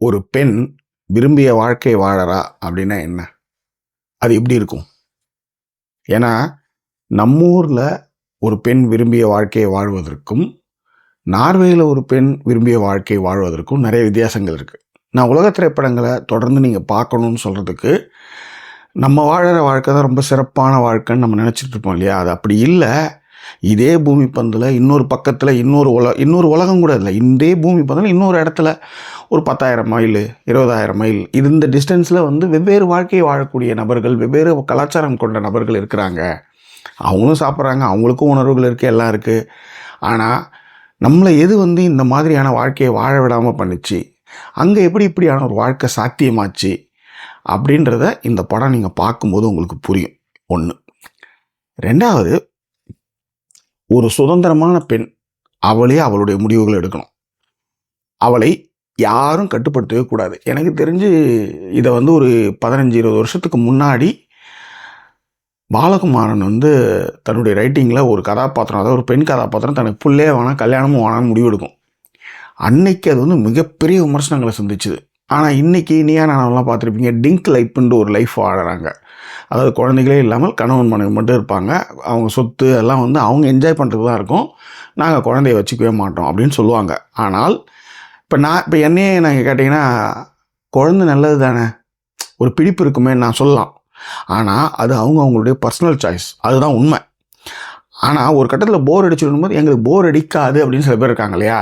ஒரு பெண் விரும்பிய வாழ்க்கை வாழறா அப்படின்னா என்ன? அது எப்படி இருக்கும்? ஏன்னா, நம்ம ஊரில் ஒரு பெண் விரும்பிய வாழ்க்கையை வாழ்வதற்கும், நார்வேயில் ஒரு பெண் விரும்பிய வாழ்க்கை வாழ்வதற்கும் நிறைய வித்தியாசங்கள் இருக்குது. நான் உலக திரைப்படங்களை தொடர்ந்து நீங்கள் பார்க்கணுன்னு சொல்கிறதுக்கு, நம்ம வாழற வாழ்க்கை தான் ரொம்ப சிறப்பான வாழ்க்கைன்னு நம்ம நினச்சிட்டு இருப்போம் இல்லையா? அது அப்படி இல்லை. இதே பூமி பந்தில் இன்னொரு பக்கத்தில் இன்னொரு உலகம் கூட இல்லை. இதே பூமி பந்தில் இன்னொரு இடத்துல ஒரு 10,000 மைல் 20,000 மைல் இந்த டிஸ்டன்ஸில் வெவ்வேறு வாழ்க்கையை வாழக்கூடிய நபர்கள், வெவ்வேறு கலாச்சாரம் கொண்ட நபர்கள் இருக்கிறாங்க. அவங்களும் சாப்பிட்றாங்க, அவங்களுக்கும் உணர்வுகள் இருக்குது, எல்லாம் இருக்குது. ஆனால் நம்மளை எது இந்த மாதிரியான வாழ்க்கையை வாழ விடாமல் பண்ணிச்சு, அங்கே இப்படியான ஒரு வாழ்க்கை சாத்தியமாச்சு அப்படின்றத இந்த படம் நீங்கள் பார்க்கும்போது உங்களுக்கு புரியும். ஒன்று. ரெண்டாவது, ஒரு சுதந்திரமான பெண் அவளே அவளுடைய முடிவுகளை எடுக்கணும். அவளை யாரும் கட்டுப்படுத்தவே கூடாது. எனக்கு தெரிஞ்சு இதை ஒரு 15-20 வருஷத்துக்கு முன்னாடி பாலகுமாரன் தன்னுடைய ரைட்டிங்கில் ஒரு கதாபாத்திரம், அதாவது ஒரு பெண் கதாபாத்திரம் தனக்கு புள்ளே வேணாம் கல்யாணமும் வேணான்னு முடிவெடுக்கும். அன்னைக்கு அது மிகப்பெரிய விமர்சனங்களை சந்திச்சுது. ஆனால் இன்றைக்கி நீயா நானெல்லாம் பார்த்துருப்பீங்க, டிங்க் லைஃப்ன்ற ஒரு லைஃப் வாழறாங்க. அதாவது குழந்தைகளே இல்லாமல் கணவன் மனைவி மட்டும் இருப்பாங்க. அவங்க சொத்து எல்லாம் அவங்க என்ஜாய் பண்ணுறதுக்கு தான் இருக்கும், நாங்கள் குழந்தைய வச்சுக்கவே மாட்டோம் அப்படின்னு சொல்லுவாங்க. ஆனால் இப்போ என்னையே நாங்கள் கேட்டிங்கன்னா, குழந்தை நல்லது தானே, ஒரு பிடிப்பு இருக்குமே நான் சொல்லலாம். ஆனால் அது அவங்களுடைய பர்சனல் சாய்ஸ், அதுதான் உண்மை. ஆனால் ஒரு கட்டத்தில் போர் அடிச்சுடும் போது எங்களுக்கு போர் அடிக்காது அப்படின்னு சில பேர் இருக்காங்க இல்லையா?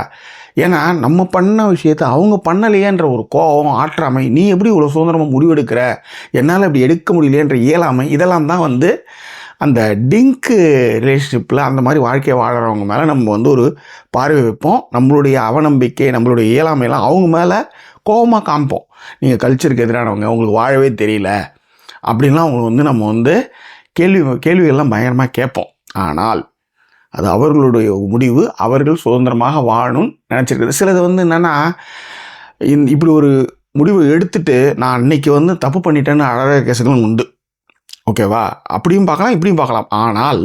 ஏன்னா நம்ம பண்ண விஷயத்தை அவங்க பண்ணலையேன்ற ஒரு கோபம், ஆற்றாமை, நீ எப்படி இவ்வளோ சுதந்திரமாக முடிவெடுக்கிற, என்னால் இப்படி எடுக்க முடியலையன்ற இயலாமை, இதெல்லாம் தான் அந்த டிங்க்கு ரிலேஷன்ஷிப்பில் அந்த மாதிரி வாழ்க்கையை வாழறவங்க மேலே நம்ம ஒரு பார்வை வைப்போம். நம்மளுடைய அவநம்பிக்கை, நம்மளுடைய இயலாமையெல்லாம் அவங்க மேலே கோபமாக காமிப்போம். நீங்கள் கல்ச்சருக்கு எதிரானவங்க, உங்களுக்கு வாழவே தெரியல அப்படின்லாம் அவங்களுக்கு நம்ம கேள்விகள்லாம் பயங்கரமாக கேட்போம். ஆனால் அது அவர்களுடைய முடிவு, அவர்கள் சுதந்திரமாக வாழணும்னு நினச்சிருக்குது. சிலது என்னென்னா, இப்படி ஒரு முடிவு எடுத்துட்டு நான் அன்னைக்கு தப்பு பண்ணிட்டேன்னு அழகிற கேசுகளும் உண்டு. ஓகேவா? அப்படியும் பார்க்கலாம், இப்படியும் பார்க்கலாம். ஆனால்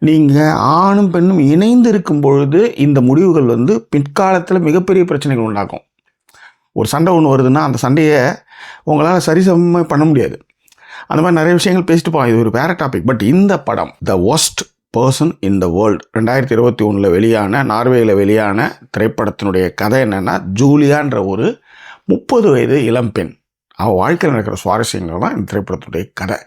நீங்கள் ஆணும் பெண்ணும் இணைந்து இருக்கும் பொழுது இந்த முடிவுகள் பிற்காலத்தில் மிகப்பெரிய பிரச்சனைகள் உண்டாக்கும். ஒரு சண்டை ஒன்று வருதுன்னா அந்த சண்டையை உங்களால் சரிசமமாக பண்ண முடியாது. அந்த மாதிரி நிறைய விஷயங்கள் பேசிட்டு போகலாம், இது ஒரு வேறு டாபிக். பட் இந்த படம் த worst person in the world 2021 வெளியான, நார்வேயில் வெளியான திரைப்படத்தினுடைய கதை என்னென்னா, ஜூலியான்ற ஒரு 30 வயது இளம்பெண், அவள் வாழ்க்கையில் நடக்கிற சுவாரஸ்யங்கள் தான் இந்த திரைப்படத்துடைய கதை.